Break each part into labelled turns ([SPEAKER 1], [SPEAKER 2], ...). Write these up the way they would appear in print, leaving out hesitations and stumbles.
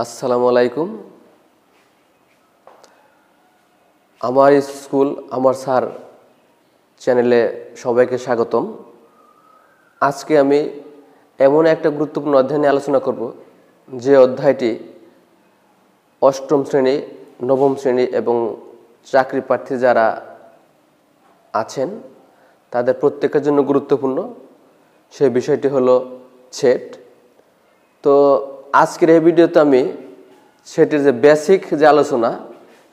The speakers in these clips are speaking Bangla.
[SPEAKER 1] আসসালামু আলাইকুম। আমার স্কুল আমার স্যার চ্যানেলে সবাইকে স্বাগতম। আজকে আমি এমন একটা গুরুত্বপূর্ণ অধ্যায় নিয়ে আলোচনা করব, যে অধ্যায়টি অষ্টম শ্রেণী, নবম শ্রেণী এবং চাকরি প্রার্থী যারা আছেন তাদের প্রত্যেকের জন্য গুরুত্বপূর্ণ। সেই বিষয়টি হলো সেট। তো আজকের এই ভিডিওতে আমি সেটির যে বেসিক যে আলোচনা,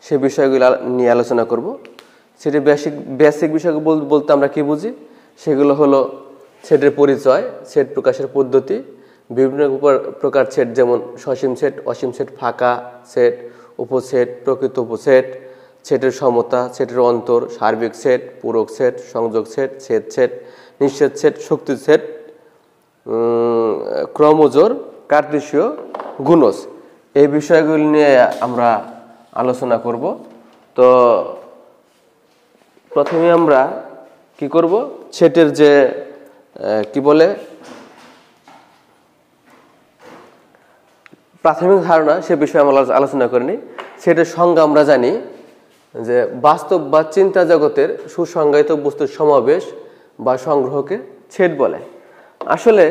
[SPEAKER 1] সে বিষয়গুলো নিয়ে আলোচনা করব। সেটি বেসিক বিষয়গুলো বলতে আমরা কি বুঝি, সেগুলো হলো সেটের পরিচয়, সেট প্রকাশের পদ্ধতি, বিভিন্ন প্রকার সেট, যেমন সসীম সেট, অসীম সেট, ফাঁকা সেট, উপসেট, প্রকৃত উপসেট, সেটের সমতা, সেটের অন্তর, সার্বিক সেট, পূরক সেট, সংযোগ সেট, ছেদ সেট, নিঃছেদ সেট, শক্তি সেট, ক্রমজোড়, কার্তেশীয়, গুণজ, এই বিষয়গুলি নিয়ে আমরা আলোচনা করব। তো প্রথমে আমরা কি করব, সেটের যে কি বলে প্রাথমিক ধারণা, সে বিষয়ে আমরা আলোচনা করে নিই। সেটের সংজ্ঞা আমরা জানি যে বাস্তব বা চিন্তা জগতের সুসংজ্ঞায়িত বস্তুর সমাবেশ বা সংগ্রহকে সেট বলে। আসলে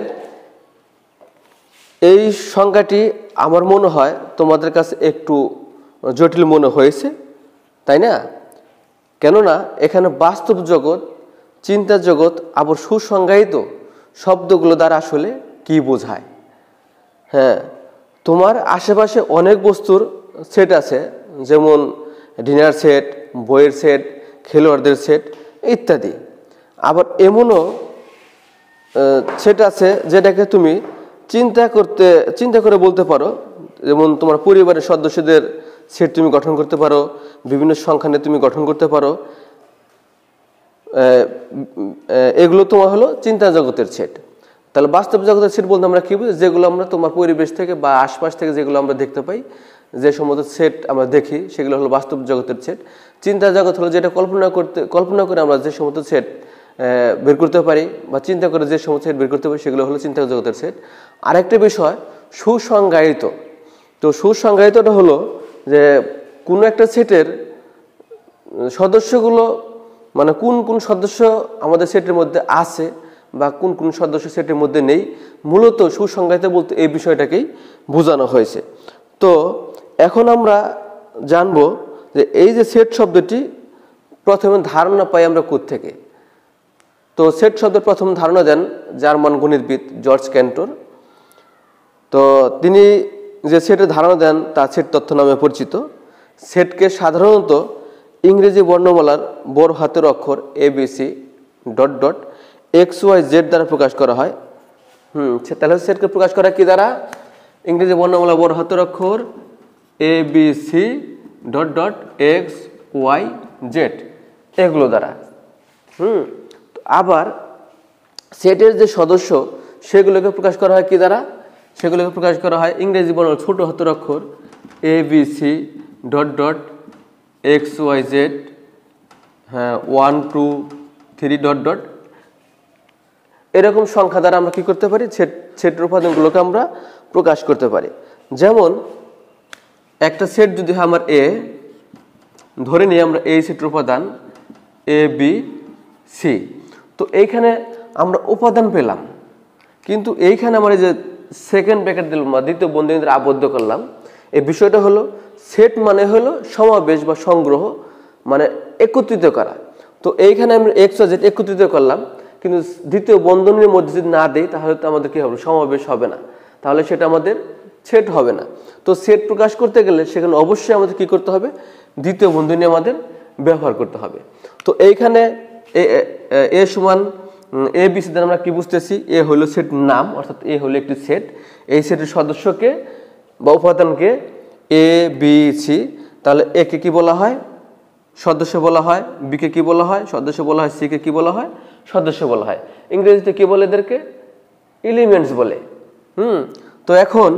[SPEAKER 1] এই সংজ্ঞাটি আমার মনে হয় তোমাদের কাছে একটু জটিল মনে হয়েছে, তাই না? কেননা এখানে বাস্তব জগৎ, চিন্তা জগৎ আবার সুসংজ্ঞায়িত শব্দগুলো দ্বারা আসলে কি বোঝায়। হ্যাঁ, তোমার আশেপাশে অনেক বস্তুর সেট আছে, যেমন ডিনার সেট, বইয়ের সেট, খেলোয়াড়দের সেট ইত্যাদি। আবার এমনও সেট আছে যেটাকে তুমি চিন্তা করে বলতে পারো, যেমন তোমার পরিবারের সদস্যদের সেট তুমি গঠন করতে পারো, বিভিন্ন সংখ্যা নিয়ে তুমি গঠন করতে পারো। এগুলো তোমার হলো চিন্তা জগতের সেট। তাহলে বাস্তব জগতের সেট বলতে আমরা কি বুঝি, যেগুলো আমরা তোমার পরিবেশ থেকে বা আশপাশ থেকে যেগুলো আমরা দেখতে পাই, যে সমস্ত সেট আমরা দেখি, সেগুলো হলো বাস্তব জগতের সেট। চিন্তা জগৎ হলো যেটা কল্পনা করে আমরা যে সমস্ত সেট বের করতে পারি, বা চিন্তা করে যে সমস্ত সেট বের করতে পারি, সেগুলো হলো চিন্তা জগতের সেট। আরেকটা বিষয় সুসংজ্ঞায়িত। তো সুসংজ্ঞায়িতটা হলো যে কোনো একটা সেটের সদস্যগুলো, মানে কোন কোন সদস্য আমাদের সেটের মধ্যে আছে বা কোন কোন সদস্য সেটের মধ্যে নেই, মূলত সুসংজ্ঞায়িত বলতে এই বিষয়টাকেই বোঝানো হয়েছে। তো এখন আমরা জানব যে এই যে সেট শব্দটি প্রথমে ধারণা পাই আমরা কোত্থেকে। তো সেট শব্দের প্রথম ধারণা দেন জার্মান গণিতবিদ জর্জ ক্যান্টর। তো তিনি যে সেটের ধারণা দেন তা সেট তথ্য নামে পরিচিত। সেটকে সাধারণত ইংরেজি বর্ণমালার বড় হাতের অক্ষর ABC ... XYZ দ্বারা প্রকাশ করা হয়। তাহলে সেটকে প্রকাশ করা কি দ্বারা? ইংরেজি বর্ণমালা বড় হাতের অক্ষর ABC ... XYZ এগুলো দ্বারা। আবার সেটের যে সদস্য, সেগুলোকে প্রকাশ করা হয় কি দ্বারা? সেগুলোকে প্রকাশ করা হয় ইংরেজি বর্ণমালা ছোট হাতের অক্ষর ABC ... XYZ 1 2 3 ... এরকম সংখ্যা দ্বারা আমরা কি করতে পারি, সেটের উপাদানগুলোকে আমরা প্রকাশ করতে পারি। যেমন একটা সেট যদি আমার A, ধরে নিই আমরা এই সেটের উপাদান ABC। তো এইখানে আমরা উপাদান পেলাম, কিন্তু এইখানে আমরা যে সেকেন্ড ব্র্যাকেট দিলাম বা দ্বিতীয় বন্ধনীতে আবদ্ধ করলাম, এই বিষয়টা হলো সেট মানে হলো সমাবেশ বা সংগ্রহ, মানে একত্রিত করা। তো এইখানে আমরা XYZ একত্রিত করলাম, কিন্তু দ্বিতীয় বন্ধনীর মধ্যে যদি না দেই, তাহলে তো আমাদের কি হবে, সমাবেশ হবে না, তাহলে সেটা আমাদের সেট হবে না। তো সেট প্রকাশ করতে গেলে সেখানে অবশ্যই আমাদের কি করতে হবে, দ্বিতীয় বন্ধনী আমাদের ব্যবহার করতে হবে। তো এইখানে এ সমান ABC দ্বারা আমরা কি বুঝতেছি, এ হলো সেট নাম, অর্থাৎ এ হলো একটি সেট। এই সেটের সদস্যকে বা উপাদানকে ABC। তাহলে এ কে কি বলা হয়, সদস্য বলা হয়। বি কে কি বলা হয়, সদস্য বলা হয়। সি কে কি বলা হয়, সদস্য বলা হয়। ইংরেজিতে কি বলে এদেরকে, এলিমেন্টস বলে। তো এখন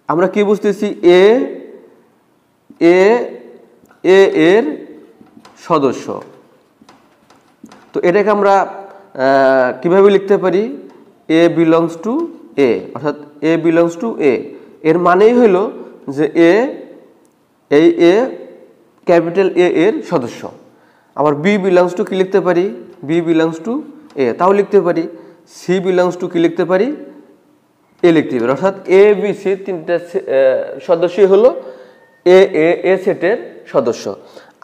[SPEAKER 1] আমরা কি বুঝতেছি, এ এর সদস্য। তো এটাকে আমরা কিভাবে লিখতে পারি, A belongs to A, অর্থাৎ A belongs to A। এর মানেই হলো যে এই এ ক্যাপিটাল এ এর সদস্য। আবার বি বিলংস টু কি লিখতে পারি, বি বিলংস টু এ, তাও লিখতে পারি। সি বিলংস টু কি লিখতে পারি, এ লিখতে পারি। অর্থাৎ এ বি সি তিনটা সদস্যই হলো এ সেটের সদস্য।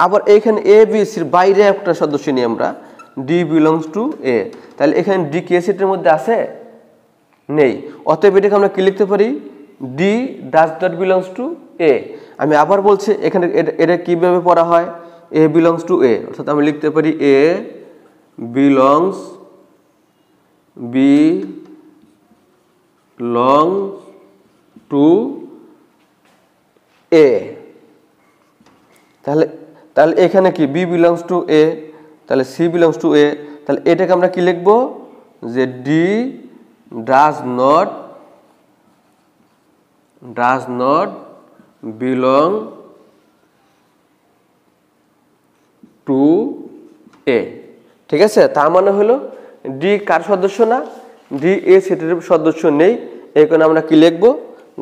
[SPEAKER 1] আবার এইখানে এ বি সির বাইরে একটা সদস্য নিই আমরা, ডি বিলংস টু এ। তাহলে এখানে ডি কি এ সেটের মধ্যে আছে, নেই। অতএব এটাকে আমরা কি লিখতে পারি, D does not belongs to A. আমি আবার বলছি এখানে এটা কিভাবে পড়া হয়, এ বিলংস টু এ, অর্থাৎ আমি লিখতে পারি এ বিলংস টু এ। তাহলে এখানে কি বি বিলংস টু এ, তাহলে সি বিলংস টু এ। তাহলে এটাকে আমরা কি লিখবো, যে D does not belong to A. ঠিক আছে, তার মানে হলো ডি কার সদস্য না, ডি এ সেটের সদস্য নেই। এই কারণে আমরা কি লিখবো,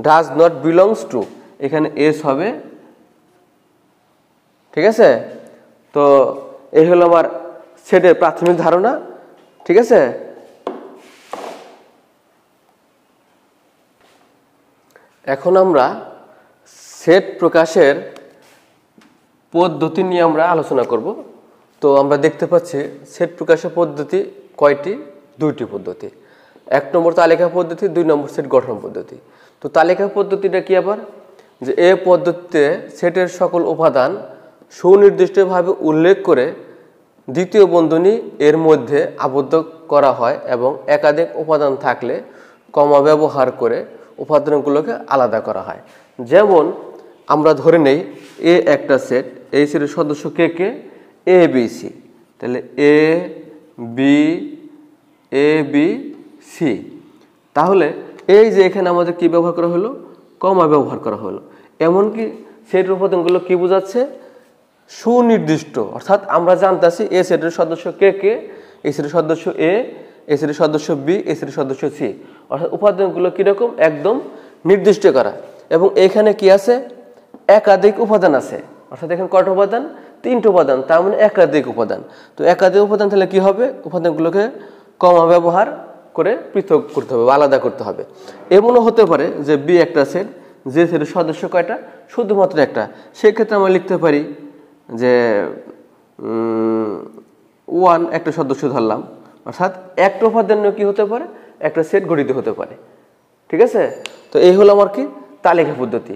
[SPEAKER 1] ডাজ নট বিলংস টু, এখানে এস হবে। ঠিক আছে, তো এই হলো আমার সেটের প্রাথমিক ধারণা। ঠিক আছে, এখন আমরা সেট প্রকাশের পদ্ধতি নিয়ে আমরা আলোচনা করব। তো আমরা দেখতে পাচ্ছি সেট প্রকাশের পদ্ধতি কয়টি, দুইটি পদ্ধতি। 1 নম্বর তালিকা পদ্ধতি, 2 নম্বর সেট গঠন পদ্ধতি। তো তালিকা পদ্ধতিটা কি আবার, যে এই পদ্ধতিতে সেটের সকল উপাদান সুনির্দিষ্টভাবে উল্লেখ করে দ্বিতীয় বন্ধনী এর মধ্যে আবদ্ধ করা হয় এবং একাধিক উপাদান থাকলে কমা ব্যবহার করে উপাদানগুলোকে আলাদা করা হয়। যেমন আমরা ধরে নেই এ একটা সেট, এই সেটের সদস্য কে কে, এ বি সি। তাহলে এ বি সি। তাহলে এই যে এখানে আমাদের কি ব্যবহার করা হলো, কমা ব্যবহার করা হলো। এমনকি সেটের উপাদানগুলো কি বোঝাচ্ছে, সুনির্দিষ্ট। অর্থাৎ আমরা জানতেছি এ সেটের সদস্য কে কে, এই সেটের সদস্য এ সেটের সদস্য বি, এই সেটের সদস্য সি। অর্থাৎ উপাদানগুলো কিরকম, একদম নির্দিষ্ট করা। এবং এখানে কি আছে, একাধিক উপাদান আছে। অর্থাৎ এখানে কয়টা উপাদান, 3টা উপাদান, তার মানে একাধিক উপাদান। তো একাধিক উপাদান তাহলে কি হবে, উপাদানগুলোকে কমা ব্যবহার করে পৃথক করতে হবে, আলাদা করতে হবে। এমনও হতে পারে যে বি একটা সেট, যে সেটের সদস্য কয়টা, শুধুমাত্র একটা। সেক্ষেত্রে আমরা লিখতে পারি যে 1 একটা সদস্য ধরলাম। অর্থাৎ একটা উপাদান কি হতে পারে, একটা সেট গঠিত হতে পারে। ঠিক আছে, তো এই হলো আমার কি তালিকা পদ্ধতি।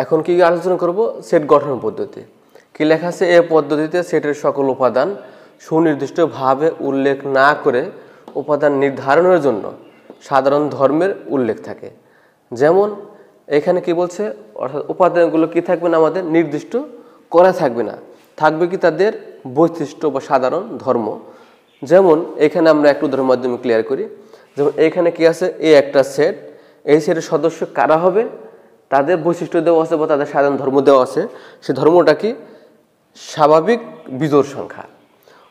[SPEAKER 1] এখন কি আলোচনা করব, সেট গঠন পদ্ধতি। কি লেখা আছে, এই পদ্ধতিতে সেটের সকল উপাদান সুনির্দিষ্টভাবে উল্লেখ না করে উপাদান নির্ধারণের জন্য সাধারণ ধর্মের উল্লেখ থাকে। যেমন এখানে কি বলছে, অর্থাৎ উপাদানগুলো কি থাকবে না, আমাদের নির্দিষ্ট করা থাকবে না, থাকবে কি তাদের বৈশিষ্ট্য বা সাধারণ ধর্ম। যেমন এখানে আমরা একটু উদাহরণের মাধ্যমে ক্লিয়ার করি। যেমন এখানে কি আছে, এ একটা সেট, এই সেটের সদস্য কারা হবে, তাদের বৈশিষ্ট্য দেওয়া আছে বা তাদের সাধারণ ধর্ম দেওয়া আছে। সে ধর্মটা কি, স্বাভাবিক বিজোড় সংখ্যা।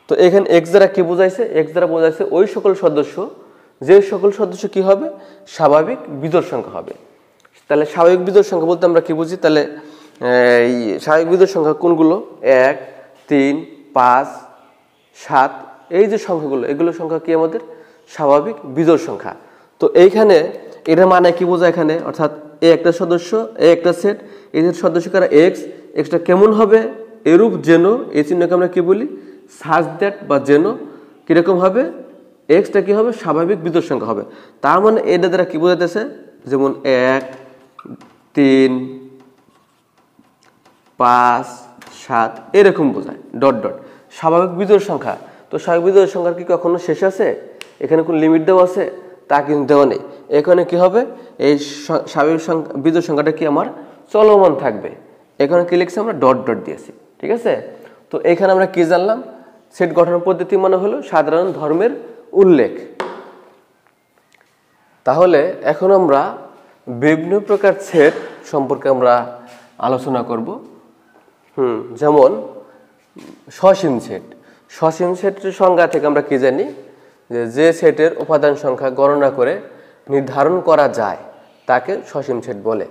[SPEAKER 1] তো এখানে এক্স দ্বারা কি বোঝাইছে, এক্স দ্বারা বোঝাইছে ওই সকল সদস্য, যে সকল সদস্য কি হবে, স্বাভাবিক বিজোড় সংখ্যা হবে। তাহলে স্বাভাবিক বিজোড় সংখ্যা বলতে আমরা কি বুঝি, তাহলে এই স্বাভাবিক বিজোড় সংখ্যা কোনগুলো, 1, 3, 5, 7, এই যে সংখ্যাগুলো, এগুলো সংখ্যা কি আমাদের স্বাভাবিক বিজোড় সংখ্যা। তো এইখানে এটার মানে কি বোঝায় এখানে, অর্থাৎ এ একটা সদস্য, এ একটা সেট, এদের সদস্য কারা, এক্সটা কেমন হবে, এরূপ যেন, এই চিহ্নকে আমরা কি বলি, সাজ দ্যাট বা যেন কিরকম হবে, এক্সটা কি হবে, স্বাভাবিক বিজোড় সংখ্যা হবে। তার মানে এটা দ্বারা কি বোঝাতেছে, যেমন 1, 3, 5, 7 এরকম বোঝায়, ডট ডট স্বাভাবিক বিজোড় সংখ্যা। তো স্বাভাবিক বিজোড় সংখ্যার কি কখনো শেষ আছে, এখানে কোন লিমিট দেওয়া আছে, তা কিন্তু দেওয়া নেই। এখানে কি হবে, এই স্বাভাবিক বিজোড় সংখ্যাটা কি আমার চলমান থাকবে। এখানে কি লিখছি আমরা, ডট ডট দিয়েছি। ঠিক আছে, তো এখানে আমরা কি জানলাম, সেট গঠন পদ্ধতি মানে হলো সাধারণ ধর্মের উল্লেখ। তাহলে এখন আমরা বিভিন্ন প্রকার সেট সম্পর্কে আমরা আলোচনা করব। যেমন সসীম সেট। সসীম সেটের সংজ্ঞা থেকে আমরা কি জানি, যে সেটের উপাদান সংখ্যা গণনা করে নির্ধারণ করা যায় তাকে সসীম সেট বলে।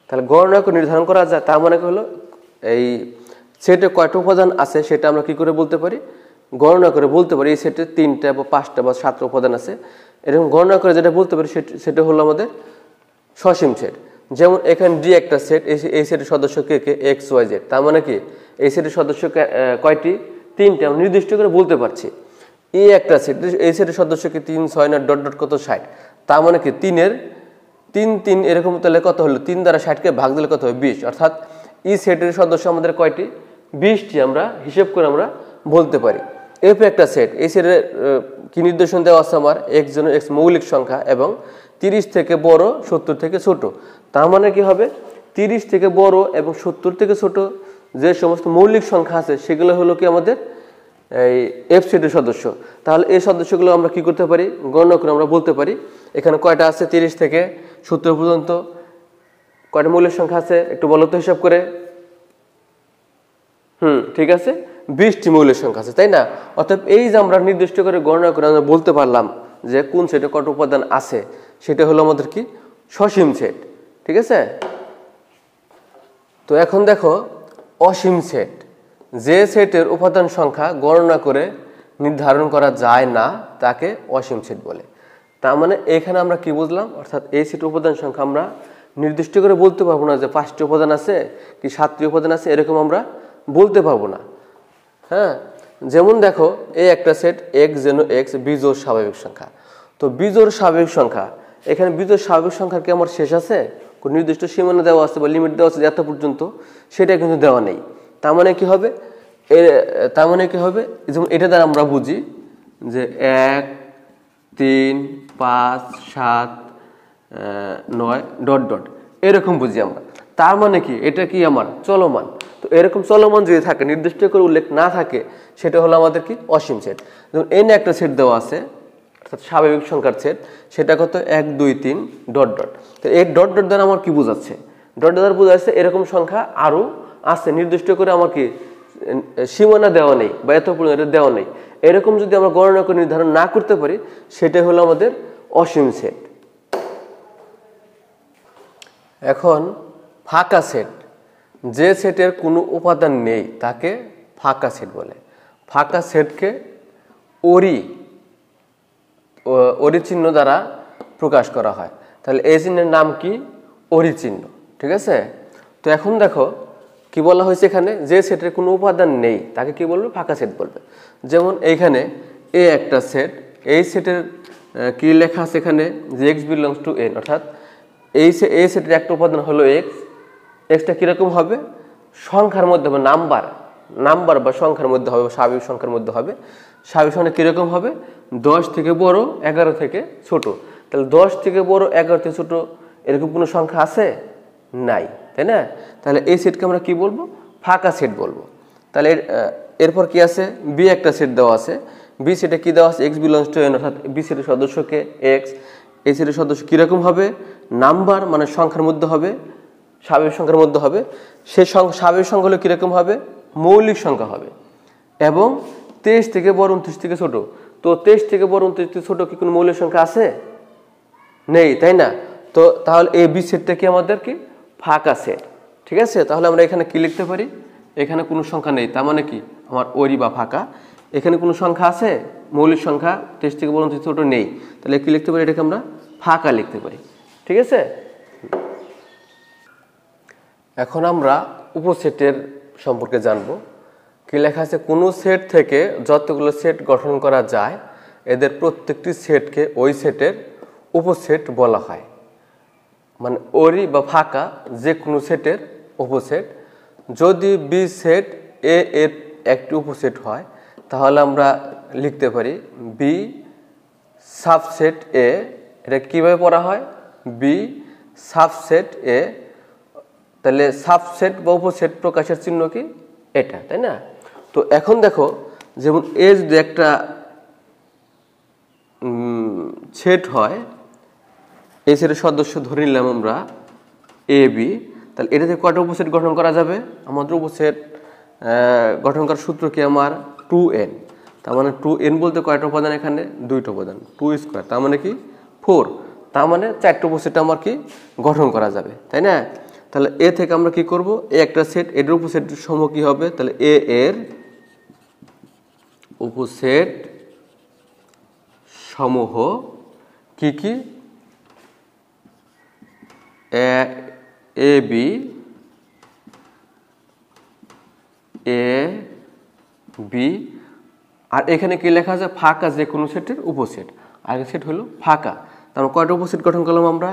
[SPEAKER 1] তাহলে গণনা করে নির্ধারণ করা যায় তার মানে হলো এই সেটে কয়টা উপাদান আছে সেটা আমরা কি করে বলতে পারি, গণনা করে বলতে পারি। এই সেটে 3টা বা 5টা বা 7টা উপাদান আছে, এরকম গণনা করে যেটা বলতে পারি সেটা হলো আমাদের সসীম সেট। যেমন এখানে ডি একটা সেট, এই সেটের সদস্য কে কে এক্স ওয়াই জেড, তার মানে কি এই সেটের সদস্য কয়টি, 3টি, আমরা নির্দিষ্ট করে বলতে পারছি। এই একটা সেট, এই সেটের সদস্য কি 3 6 9 ডট ডট কত 60, তার মানে কি 3 3 এরকম, তাহলে কত হলো 3 দ্বারা 60কে ভাগ দিলে কত হবে 20, অর্থাৎ এই সেটের সদস্য আমাদের কয়টি, 20টি আমরা হিসেব করে আমরা বলতে পারি। এফ একটা সেট, এই সেটের কি নির্দেশন দেওয়া আছে আমার এক্স যেন এক্স মৌলিক সংখ্যা এবং 30 থেকে বড় 70 থেকে ছোট, তার মানে কি হবে 30 থেকে বড় এবং 70 থেকে ছোট যে সমস্ত মৌলিক সংখ্যা আছে সেগুলো হলো কি আমাদের এই এফ সেটের সদস্য। তাহলে এই সদস্যগুলো আমরা কি করতে পারি, গণনা করে আমরা বলতে পারি এখানে কয়টা আছে 30 থেকে 70 পর্যন্ত কয়টা মৌলিক সংখ্যা আছে একটু বলো তো হিসাব করে। ঠিক আছে, 20টি মৌলিক সংখ্যা আছে, তাই না? অর্থাৎ এই যে আমরা নির্দিষ্ট করে গণনা করে আমরা বলতে পারলাম যে কোন সেটে কত উপাদান আছে, সেটা হলো আমাদের কি সসীম সেট। ঠিক আছে, তো এখন দেখো অসীম সেট, যে সেটের উপাদান সংখ্যা গণনা করে নির্ধারণ করা যায় না তাকে অসীম সেট বলে। তার মানে এখানে আমরা কি বুঝলাম, অর্থাৎ এই সেটের উপাদান সংখ্যা আমরা নির্দিষ্ট করে বলতে পারবো না যে 5টি উপাদান আছে কি 7টি উপাদান আছে, এরকম আমরা বলতে পারবো না। হ্যাঁ, যেমন দেখো এই একটা সেট এক্স যেন এক্স বিজোড় স্বাভাবিক সংখ্যা, তো বিজোড় স্বাভাবিক সংখ্যা, এখানে বিজোড় স্বাভাবিক সংখ্যার কি আমার শেষ আছে, কোন নির্দিষ্ট সীমানা দেওয়া আছে বা লিমিট দেওয়া আছে এত পর্যন্ত, সেটা কিন্তু দেওয়া নেই। তার মানে কি হবে, যেমন এটা দ্বারা আমরা বুঝি যে 1 3 5 7 9 ডট ডট এরকম বুঝি আমরা। তার মানে কি এটা কি আমার চলমান, তো এরকম চলমান যদি থাকে নির্দিষ্ট করে উল্লেখ না থাকে সেটা হলো আমাদের কি অসীম সেট। যেমন এনে একটা সেট দেওয়া আছে অর্থাৎ স্বাভাবিক সংখ্যার সেট, সেটা কত 1 2 3 ডট ডট, তো এই ডট ডট দ্বারা আমার কি বোঝাচ্ছে, ডট দ্বারা বোঝাচ্ছে এরকম সংখ্যা আরো আছে, নির্দিষ্ট করে আমার কি সীমানা দেওয়া নেই বা এত পরিমাণ দেওয়া নেই, এরকম যদি আমরা গণনা করে নির্ধারণ না করতে পারি সেটা হলো আমাদের অসীম সেট। এখন ফাঁকা সেট, যে সেটের কোনো উপাদান নেই তাকে ফাঁকা সেট বলে। ফাঁকা সেটকে ওরি চিহ্ন দ্বারা প্রকাশ করা হয়, তাহলে এই চিহ্নের নাম কি, ওরি চিহ্ন। ঠিক আছে, তো এখন দেখো কি বলা হয়েছে এখানে, যে সেটের কোনো উপাদান নেই তাকে কি বলবে, ফাঁকা সেট বলবে। যেমন এইখানে এ একটা সেট, এই সেটের কি লেখা আছে এখানে যে এক্স বিলংস টু এন, অর্থাৎ এই সেটের একটা উপাদান হলো এক্স, এক্সটা কিরকম হবে, সংখ্যার মধ্যে হবে, নাম্বার বা সংখ্যার মধ্যে হবে, স্বাভাবিক সংখ্যার মধ্যে হবে। স্বাভাবিক সংখ্যা কিরকম হবে, 10 থেকে বড় 11 থেকে ছোট, তাহলে 10 থেকে বড় 11 থেকে ছোট এরকম কোনো সংখ্যা আছে নাই, তাই না? তাহলে এই সেটকে আমরা কি বলবো, ফাঁকা সেট বলবো। তাহলে এরপর কি আছে, বি একটা সেট দেওয়া আছে, বি সেটে কি দেওয়া আছে এক্স বিলংস টু এন, অর্থাৎ বি সেটের সদস্যকে এক্স, এই সেটের সদস্য কিরকম হবে, নাম্বার মানে সংখ্যার মধ্যে হবে, স্বাভাবিক সংখ্যার মধ্যে হবে, সেই স্বাভাবিক সংখ্যা হলে কিরকম হবে, মৌলিক সংখ্যা হবে এবং 23 থেকে বড় 29 থেকে ছোট, তো 23 থেকে বড় 29 থেকে ছোট কি কোনো মৌলিক সংখ্যা আছে, নেই, তাই না? তো তাহলে এই বি সেটটা কি আমাদের কি ফাঁকা সেট। ঠিক আছে, তাহলে আমরা এখানে কি লিখতে পারি, এখানে কোনো সংখ্যা নেই, তার মানে কি আমার ওরি বা ফাঁকা। এখানে কোনো সংখ্যা আছে, মৌলিক সংখ্যা 23 থেকে বড় 29 ছোট নেই, তাহলে কি লিখতে পারি, এটাকে আমরা ফাঁকা লিখতে পারি। ঠিক আছে, এখন আমরা উপসেটের সম্পর্কে জানবো। কি লেখা আছে, কোনো সেট থেকে যতগুলো সেট গঠন করা যায় এদের প্রত্যেকটি সেটকে ওই সেটের উপসেট বলা হয়। মানে ওরি বা ফাঁকা যে কোনো সেটের উপসেট। যদি বি সেট এ এর একটি উপসেট হয় তাহলে আমরা লিখতে পারি বি সাবসেট এ। এটা কিভাবে পড়া হয়, বি সাবসেট এ, তাহলে সাবসেট বা উপসেট প্রকাশের চিহ্ন কি এটা, তাই না? তো এখন দেখো যেমন এ যদি একটা সেট হয়, এই সেটের সদস্য ধরে নিলাম আমরা এ বি, তাহলে এটা থেকে কয়টা উপসেট গঠন করা যাবে, আমাদের উপসেট গঠন করার সূত্র কি আমার 2n, তার মানে 2n বলতে কয়টা উপাদান, এখানে 2টা উপাদান, 2 স্কয়ার তার মানে কি 4, তার মানে 4টা উপসেট আমার কি গঠন করা যাবে, তাই না? তাহলে এ থেকে আমরা কি করব, এ একটা সেট, এর উপসেট সমূহ কি হবে, তাহলে এ এর উপসেট সমূহ কি কি, এ বি, এ বি, আর এখানে কি লেখা আছে, ফাঁকা যে কোনো সেটের উপসেট। আগের সেট হলো ফাঁকা, তারপর কয়টা উপসেট গঠন করলাম আমরা,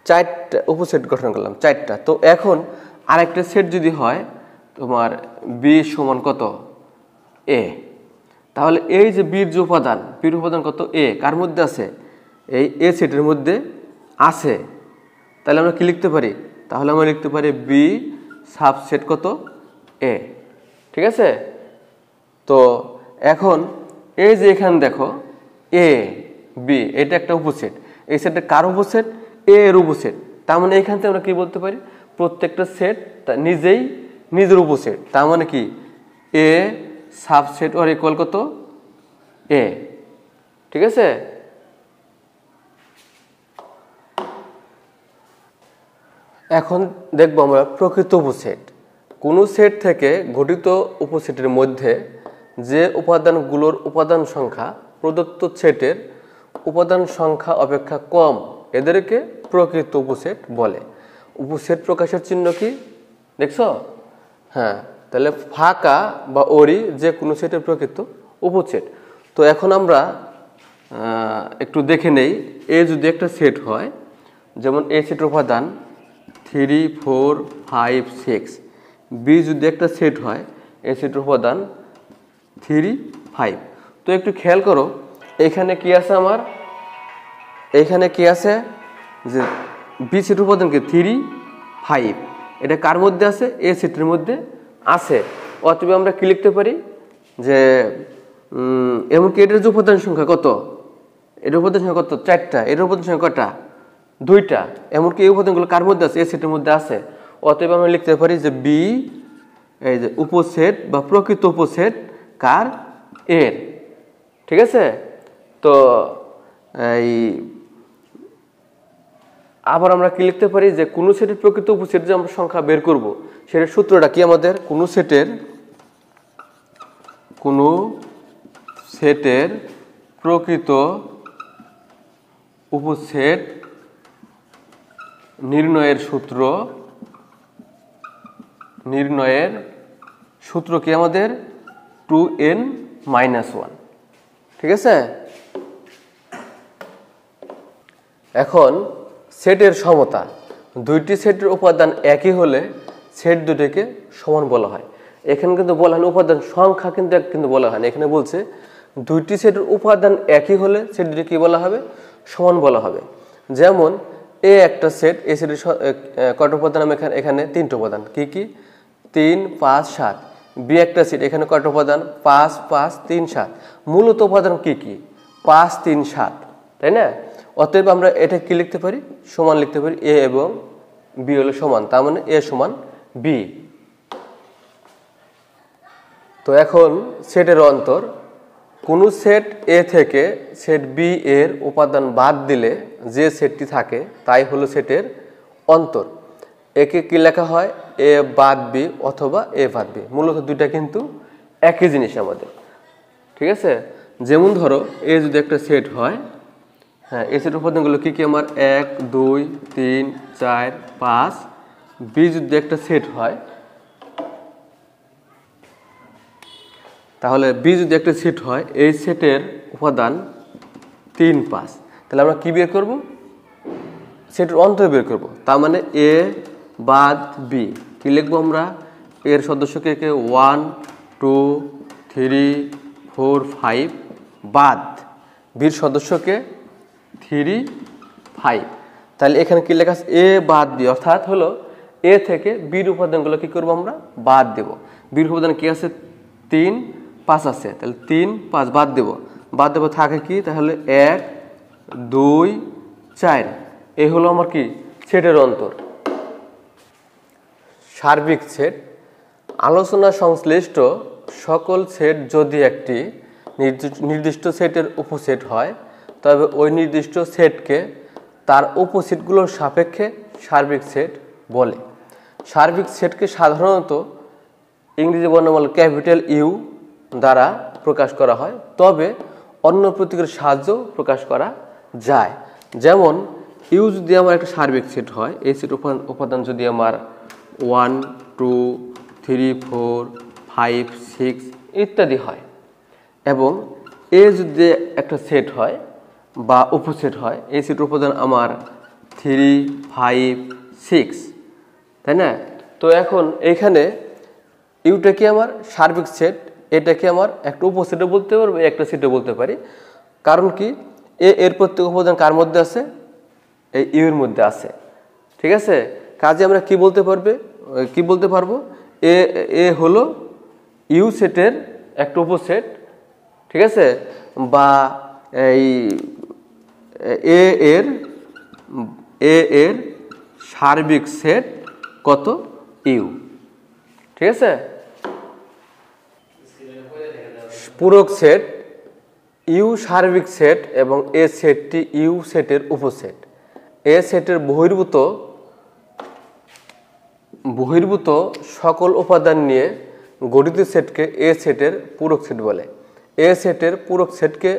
[SPEAKER 1] 4টা উপসেট গঠন করলাম, 4টা। তো এখন আরেকটা সেট যদি হয় তোমার বি সমান কত, এ, তাহলে এই যে বির যে উপাদান, বির উপাদান কত, এ, কার মধ্যে আছে, এই এ সেটের মধ্যে আছে। তাহলে আমরা কি লিখতে পারি, তাহলে আমরা লিখতে পারি বি সাবসেট কত, এ। ঠিক আছে? তো এখন এই যে এখানে দেখো এ বি, এটা একটা উপসেট, এই সেটটা কার উপসেট, এ এর উপসেট। তার মানে এখান থেকে আমরা কি বলতে পারি, প্রত্যেকটা সেট নিজেই নিজের উপসেট। তার মানে কি এ সাবসেট ওর ইকুয়াল কত, এ। ঠিক আছে? এখন দেখবো আমরা প্রকৃত উপসেট। কোনো সেট থেকে গঠিত উপসেটের মধ্যে যে উপাদানগুলোর উপাদান সংখ্যা প্রদত্ত সেটের উপাদান সংখ্যা অপেক্ষা কম, এদেরকে প্রকৃত উপসেট বলে। উপসেট প্রকাশের চিহ্ন কি দেখছো? হ্যাঁ, তাহলে ফাঁকা বা ওরি যে কোনো সেটের প্রকৃত উপসেট। তো এখন আমরা একটু দেখে নেই, এ যদি একটা সেট হয়, যেমন এ সেটের উপাদান 3, 4, 5, 6, বি যদি একটা সেট হয়, এ সেটের উপাদান 3, 5। তো একটু খেয়াল করো এখানে কি আছে আমার, এখানে কি আছে যে বি সেটের উপাদান কি 3, 5, এটা কার মধ্যে আছে, এ সেটের মধ্যে আছে। অতএব আমরা কি লিখতে পারি যে এমনকি এটার যে উপাদান সংখ্যা কত, এটার উপাদান সংখ্যা কত, 4টা, এটার উপাদান সংখ্যা কটা, 2টা। এমনকি এই উপাদানগুলো কার মধ্যে আছে, এ সেটের মধ্যে আছে। অতএব আমরা লিখতে পারি যে বি এই যে উপসেট বা প্রকৃত উপসেট কার, এর। ঠিক আছে? তো এই আবার আমরা কি লিখতে পারি যে কোন সেটের প্রকৃত উপসেট যে আমরা সংখ্যা বের করব, সেটার সূত্রটা কি আমাদের, কোন সেটের প্রকৃত উপসেট নির্ণয়ের সূত্র কি আমাদের 2n-1। ঠিক আছে? এখন সেটের সমতা, দুইটি সেটের উপাদান একই হলে সেট দুটিকে সমান বলা হয়। এখানে কিন্তু বলা হয় উপাদান সংখ্যা কিন্তু বলা হয় না, এখানে বলছে দুইটি সেটের উপাদান একই হলে সেট দুটি কি বলা হবে, সমান বলা হবে। যেমন এ একটা সেট, এই সেটের কয়টা উপাদান, এখানে 3টা উপাদান, কি কি, 3, 5, 7। বি একটা সেট, এখানে কয়টা উপাদান, 5, 5, 3, 7। মূলত উপাদান কি কি, 5, 3, 7, তাই না? অতএব আমরা এটা কি লিখতে পারি, সমান লিখতে পারি, এ এবং বি হলো সমান, তার মানে এ সমান বি। তো এখন সেটের অন্তর, কোন সেট এ থেকে সেট বি এর উপাদান বাদ দিলে যে সেটটি থাকে তাই হলো সেটের অন্তর। একে কি লেখা হয়, এ বাদ বি অথবা এ বাদ বি। মূলত দুইটা কিন্তু একই জিনিস আমাদের। ঠিক আছে? যেমন ধরো এ যদি একটা সেট হয়, হ্যাঁ, এই সেটের উপাদানগুলো কি কি আমার, 1, 2, 3, 4, 5। বি যদি একটা সেট হয়, তাহলে বি যদি একটা সেট হয়, এই সেটের উপাদান 3, 5। তাহলে আমরা কি বের করব, সেটের অন্তর বের করব। তার মানে এ বাদ বি কি লিখবো আমরা, এর সদস্যকে 1, 2, 3, 4, 5 বাদ বির সদস্যকে 3, 5। তাহলে এখানে কি লেখা আছে, এ বাদ বি, অর্থাৎ হলো এ থেকে বির উপাদানগুলো কি করব আমরা, বাদ দেব। বির উপাদান কি আছে, 3, 5 আছে, তাহলে 3, 5 বাদ দেব। থাকে কি, তাহলে 1, 2, 4। এই হলো আমার কি, সেটের অন্তর। সার্বিক সেট, আলোচনা সংশ্লিষ্ট সকল সেট যদি একটি নির্দিষ্ট সেটের উপসেট হয়, তবে ওই নির্দিষ্ট সেটকে তার উপসেটগুলোর সাপেক্ষে সার্বিক সেট বলে। সার্বিক সেটকে সাধারণত ইংরেজি বর্ণমালা ক্যাপিটাল ইউ দ্বারা প্রকাশ করা হয়, তবে অন্য প্রতীকের সাহায্যেও প্রকাশ করা যায়। যেমন ইউ যদি আমার একটা সার্বিক সেট হয়, এই সেট উপাদান যদি আমার 1 2 3 4 5 6 ইত্যাদি হয়, এবং এ যদি একটা সেট হয় বা উপসেট হয়, এই সেট উপাদান আমার 3 5 6, তাই না? তো এখন এইখানে ইউটা কি আমার সার্বিক সেট, এটাকে আমার একটা উপসেটও বলতে পারবো, একটা সেটও বলতে পারি। কারণ কি, এর প্রত্যেক উপাদান কার মধ্যে আছে? এই ইউ এর মধ্যে আছে। ঠিক আছে, কাজে আমরা কি বলতে পারবো? এ হলো ইউ সেটের একটা উপসেট, ঠিক আছে, বা এই এ এর সার্বিক সেট কত? ইউ। ঠিক আছে, পূরক সেট ইউ সার্বিক সেট এবং এ সেটটি ইউ সেটের উপসেট। এ সেটের বহির্ভূত সকল উপাদান নিয়ে গঠিত সেটকে এ সেটের পূরক সেট বলে। এ সেটের পূরক সেটকে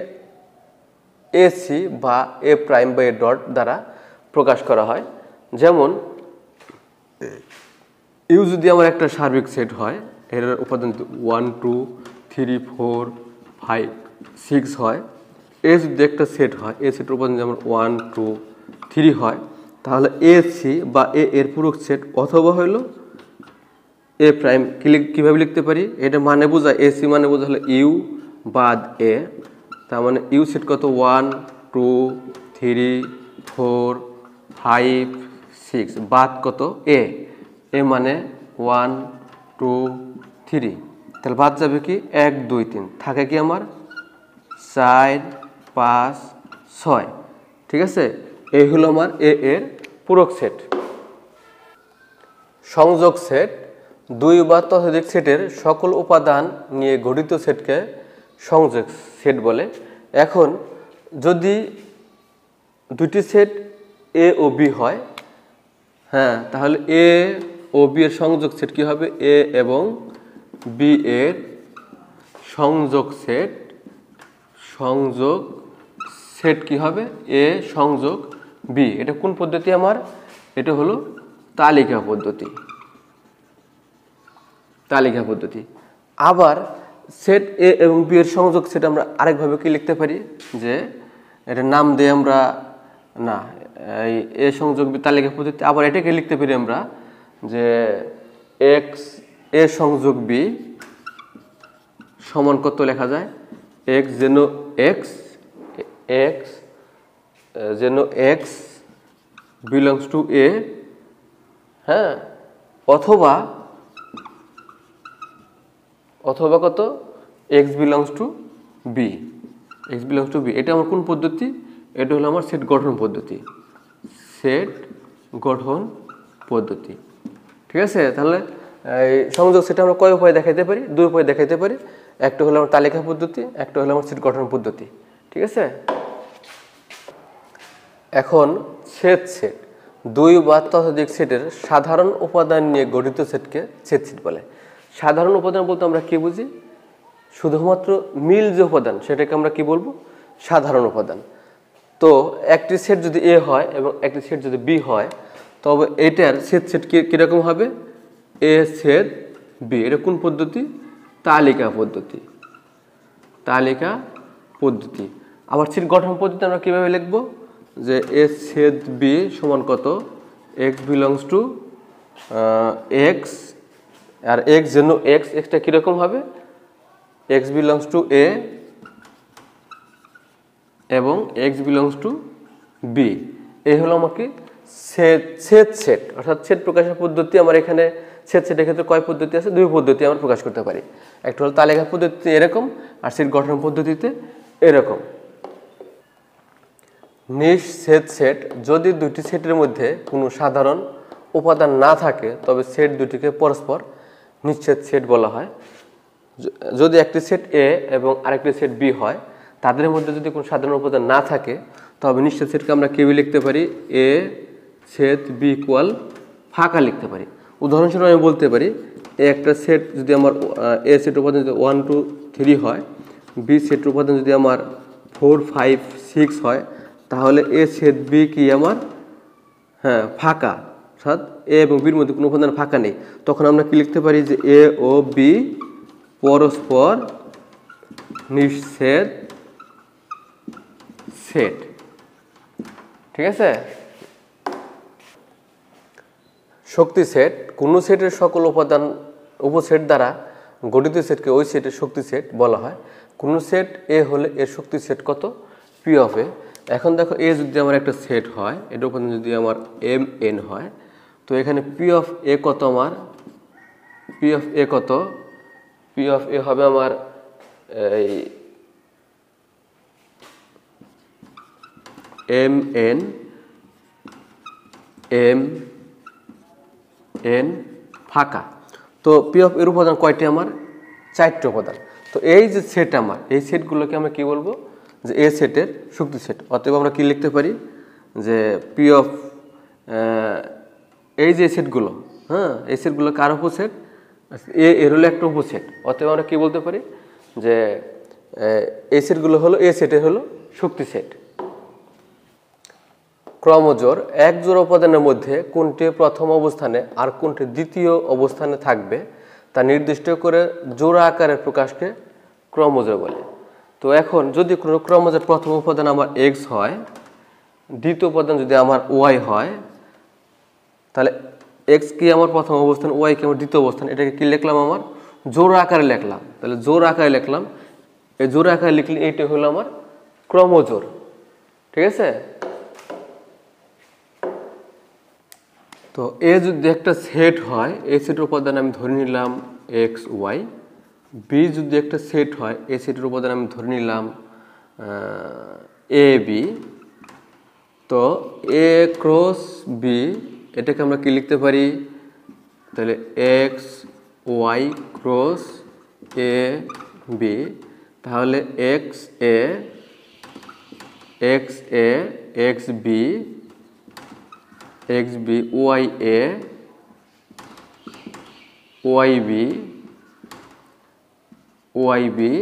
[SPEAKER 1] এ সি বা এ প্রাইম বা এ ডট দ্বারা প্রকাশ করা হয়। যেমন ইউ যদি আমার একটা সার্বিক সেট হয়, এর উপাদান 1 2 3 4 5 6 হয়, এ যদি একটা সেট হয়, এ সেটের উপাদান যেমন 1 2 3 হয়, তাহলে এ সি বা এ এর পূরক সেট অথবা হলো এ প্রাইম। কিভাবে লিখতে পারি? এটা মানে বোঝায়, এ সি মানে বোঝা হলো ইউ বাদ এ, তার মানে ইউ সেট কত? 1 2 3 4 5 6 বাদ কত? এ মানে 1 2 3, তাহলে বাদ যাবে কি 1 2 3, থাকে কি আমার 4 5 6। ঠিক আছে, এই হলো আমার এ এর পূরক সেট। সংযোগ সেট দুই বা ততোধিক সেটের সকল উপাদান নিয়ে গঠিত সেটকে সংযোগ সেট বলে। এখন যদি দুটি সেট এ ও বি হয়, হ্যাঁ, তাহলে এ ও বি এর সংযোগ সেট কি হবে? এ এবং বি এর সংযোগ সেট কি হবে? এ সংযোগ বি। এটা কোন পদ্ধতি আমার? এটা হলো তালিকা পদ্ধতি। আবার সেট এ এবং বি এর সংযোগ সেট আমরা আরেকভাবে কি লিখতে পারি, যে এটা নাম দিয়ে আমরা না, এই এ সংযোগ বি তালিকা পদ্ধতি। আবার এটাকে লিখতে পারি আমরা যে এক্স এ সংযোগ বি সমান কত লেখা যায়? এক্স যেন এক্স বিলংস টু এ, হ্যাঁ, অথবা কত? X belongs to B. এটা আমার কোন পদ্ধতি? এটা হলো আমার সেট গঠন পদ্ধতি। ঠিক আছে, তাহলে এই সংযোগ সেট আমরা কয় উপায়ে দেখাইতে পারি? দুই উপায়ে দেখাইতে পারি। একটা হলো আমার তালিকা পদ্ধতি, একটা হলো আমার সেট গঠন পদ্ধতি। ঠিক আছে, এখন সেট দুই বা ততোধিক সেটের সাধারণ উপাদান নিয়ে গঠিত সেটকে সেট বলে। সাধারণ উপাদান বলতে আমরা কি বুঝি? শুধুমাত্র মিল যে উপাদান, সেটাকে আমরা কি বলবো? সাধারণ উপাদান। তো একটি সেট যদি এ হয় এবং একটি সেট যদি বি হয়, তবে এটার সেট কিরকম হবে? এ সেট বি। এটা কোন পদ্ধতি? তালিকা পদ্ধতি। আবার সেট গঠন পদ্ধতি আমরা কিভাবে লিখব? যে এ সেট বি সমান কত? এক্স বিলংস টু এক্স, আর এক্স যেন এক্সটা কিরকম হবে? এক্স বিলংস টু এ এবং এক্স বিলংস টু বি। এই হলো আমাকে সেট, অর্থাৎ সেট প্রকাশের পদ্ধতি। আমার এখানে সেটের ক্ষেত্রে কয় পদ্ধতি আছে? দুই পদ্ধতি আমরা প্রকাশ করতে পারি। একটা হলো তালিকা পদ্ধতিতে এরকম, আর সেট গঠন পদ্ধতিতে এরকম। নিঃছেদ সেট যদি দুটি সেটের মধ্যে কোনো সাধারণ উপাদান না থাকে, তবে সেট দুটিকে পরস্পর নিঃছেদ সেট বলা হয়। যদি একটি সেট এ এবং আরেকটি সেট বি হয়, তাদের মধ্যে যদি কোনো সাধারণ উপাদান না থাকে, তবে নিঃশ্বেদ সেটকে আমরা কিভাবে লিখতে পারি, এ ছেদ বি ইকুয়াল ফাঁকা লিখতে পারি। উদাহরণস্বরূপ আমি বলতে পারি একটা সেট যদি আমার এ সেটের উপাদান যদি 1 2 3 হয়, বি সেটের উপাদান যদি আমার 4 5 6 হয়, তাহলে এ ছেদ বি কি আমার ফাঁকা, অর্থাৎ এ এবং বির মধ্যে কোনো উপাদান ফাঁকা নেই। তখন আমরা কি লিখতে পারি যে এ ও বি পরস্পর নিঃছেদ সেট। ঠিক আছে। শক্তি সেট, কোন সেটের সকল উপাদান উপসেট দ্বারা গঠিত সেটকে ওই সেটের শক্তি সেট বলা হয়। কোন সেট এ হলে এর শক্তি সেট কত, পি অফ এ। এখন দেখো এ যদি আমার একটা সেট হয়, এটার উপাদান যদি আমার এম এন হয়, তো এখানে পি অফ এ কত, আমার পি অফ এ কত, পি অফ এ হবে আমার এই এম এন এম এন ফাঁকা। তো পি অফ এর উপাদান কয়টি, আমার 4টি উপাদান। তো এই যে সেট আমার, এই সেটগুলোকে আমরা কি বলবো, যে এ সেটের শক্তি সেট। অতএব আমরা কি লিখতে পারি যে পি অফ এই যে সেটগুলো, এই সেটগুলো কার উপসেট, এর হলো একটা উপসেট। অতএব আমরা কি বলতে পারি যে এই সেটগুলো হলো এ সেটের হলো শক্তি সেট। ক্রমজোড়, এক জোড়া উপাদানের মধ্যে কোনটি প্রথম অবস্থানে আর কোনটি দ্বিতীয় অবস্থানে থাকবে তা নির্দিষ্ট করে জোড়া আকারের প্রকাশকে ক্রমজোড় বলে। তো এখন যদি কোনো ক্রমজোড় প্রথম উপাদান আমার এক্স হয়, দ্বিতীয় উপাদান যদি আমার ওয়াই হয়, তাহলে এক্স কি আমার প্রথম অবস্থান, ওয়াই কি আমার দ্বিতীয় অবস্থান, এটাকে কি লিখলাম, আমার জোড়া আকারে লিখলাম। তাহলে জোড়া আকারে লিখলাম, এই জোড়া আকারে লিখলে এইটা হলো আমার ক্রমজোড়। ঠিক আছে। তো এ যদি একটা সেট হয়, এই সেটের উপাদান আমি ধরে নিলাম এক্স ওয়াই। বি যদি একটা সেট হয়, এই সেটের উপাদান আমি ধরে নিলাম এ বি। তো এ ক্রস বি, এটাকে আমরা কি লিখতে পারি, তাহলে X Y cross A B. তাহলে X A X B X B Y A Y B Y B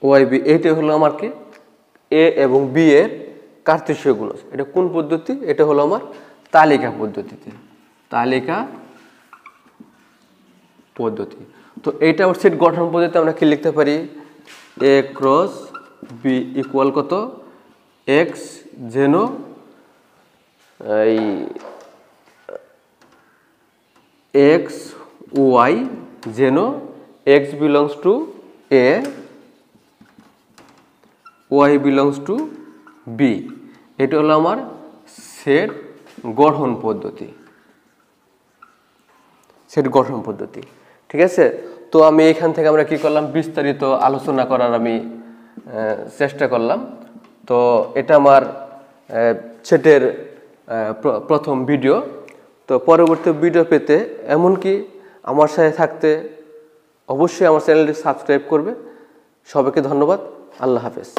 [SPEAKER 1] Y B. এইটা হলো আমার কি এ এবং বি এর কার্তেশীয় গুণজ। এটা কোন পদ্ধতি, এটা হলো আমার তালিকা পদ্ধতিতে, তালিকা পদ্ধতি। তো এইটা সেট গঠন পদ্ধতিতে আমরা কি লিখতে পারি, এ ক্রস বি ইকুয়াল কত, এক্স যেন এই এক্স ওয়াই যেন x belongs to A, y belongs to B. এটা হলো আমার সেট গঠন পদ্ধতি, সেট গঠন পদ্ধতি। ঠিক আছে। তো আমি এখান থেকে আমরা কি করলাম, বিস্তারিত আলোচনা করার আমি চেষ্টা করলাম। তো এটা আমার সেটের প্রথম ভিডিও। তো পরবর্তী ভিডিও পেতে, এমনকি আমার সাথে থাকতে অবশ্যই আমার চ্যানেলটি সাবস্ক্রাইব করবে। সবাইকে ধন্যবাদ। আল্লাহ হাফেজ।